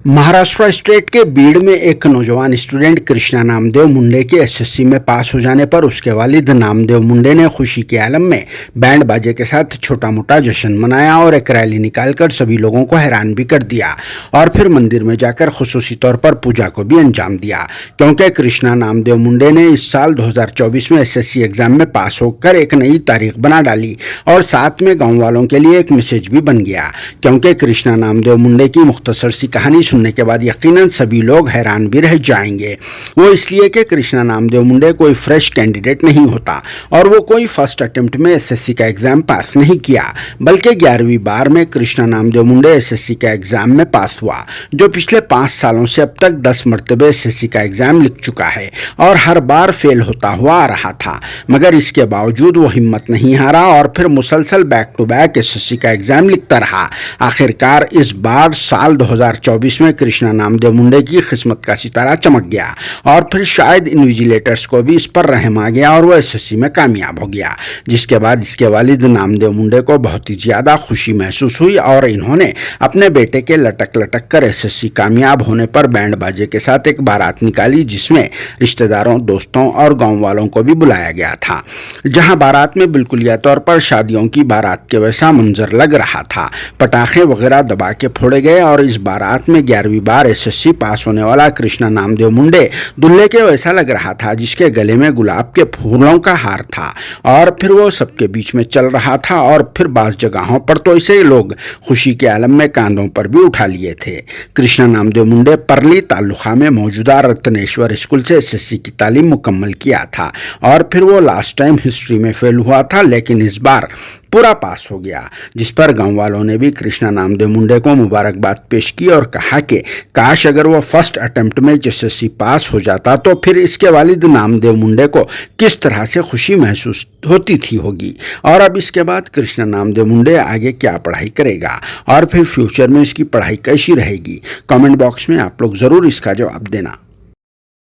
Maharashtra state के बीड़ में एक नौजवान स्टूडेंट कृष्णा नामदेव मुंडे के एसएससी में पास हो जाने पर उसके वालिद नामदेव मुंडे ने खुशी के आलम में बैंड बाजे के साथ छोटा मोटा जश्न मनाया और एक रैली निकालकर सभी लोगों को हैरान भी कर दिया और फिर मंदिर में जाकर खुसूसी तौर पर पूजा को भी अंजाम दिया, क्योंकि कृष्णा नामदेव मुंडे ने इस साल 2024 में एसएससी एग्जाम में पास होकर एक नई तारीख बना डाली और साथ में गाँव वालों के लिए एक मैसेज भी बन गया, क्योंकि कृष्णा नामदेव मुंडे की मुख्तसर सी कहानी सुनने के बाद यकीनन सभी लोग हैरान भी रह जाएंगे। वो इसलिए कि कृष्णा नामदेव मुंडे कोई फ्रेश कैंडिडेट नहीं होता और वो कोई फर्स्ट अटेम्प्ट में एसएससी का एग्जाम पास नहीं किया, बल्कि 11वीं बार में कृष्णा नामदेव मुंडे एसएससी का एग्जाम में पास हुआ, जो पिछले 5 सालों से अब तक 10 मरतबे एसएससी का एग्जाम लिख चुका है और हर बार फेल होता हुआ आ रहा था। मगर इसके बावजूद वो हिम्मत नहीं हारा और फिर मुसलसल बैक टू बैक एसएससी का एग्जाम लिखता रहा। आखिरकार इस बार साल 2024 में कृष्णा नामदेव मुंडे की किस्मत का सितारा चमक गया और फिर शायद इन्विजिलेटर्स को भी इस पर रहम आ गया और वो एसएससी में कामयाब हो गया, जिसके बाद इसके वालिद नामदेव मुंडे को बहुत ही ज्यादा खुशी महसूस हुई और इन्होंने अपने बेटे के लटक लटक कर एसएससी कामयाब होने पर बैंड बाजे के साथ एक बारात निकाली, जिसमें रिश्तेदारों, दोस्तों और गाँव वालों को भी बुलाया गया था। जहाँ बारात में बिल्कुलिया तौर पर शादियों की बारात के वैसा मंजर लग रहा था। पटाखे वगैरह दबा के फोड़े गए और इस बारात में 11वीं बार एसएससी पास होने वाला कृष्णा नामदेव मुंडे दुल्हे के वैसा लग रहा था, जिसके गले में गुलाब के फूलों का हार था और फिर वो सबके बीच में चल रहा था और फिर बाज़ जगहों पर तो इसे लोग खुशी के आलम में कांधों पर भी उठा लिए थे। कृष्णा नामदेव मुंडे परली तालुका में मौजूदा रत्नेश्वर स्कूल से एसएससी की तालीम मुकम्मल किया था और फिर वो लास्ट टाइम हिस्ट्री में फेल हुआ था, लेकिन इस बार पूरा पास हो गया, जिस पर गाँव वालों ने भी कृष्णा नामदेव मुंडे को मुबारकबाद पेश की और कहा कि काश अगर वो फर्स्ट अटेम्प्ट में एसएससी पास हो जाता तो फिर इसके वालिद नामदेव मुंडे को किस तरह से खुशी महसूस होती थी होगी और अब इसके बाद कृष्णा नामदेव मुंडे आगे क्या पढ़ाई करेगा और फिर फ्यूचर में इसकी पढ़ाई कैसी रहेगी। कमेंट बॉक्स में आप लोग ज़रूर इसका जवाब देना।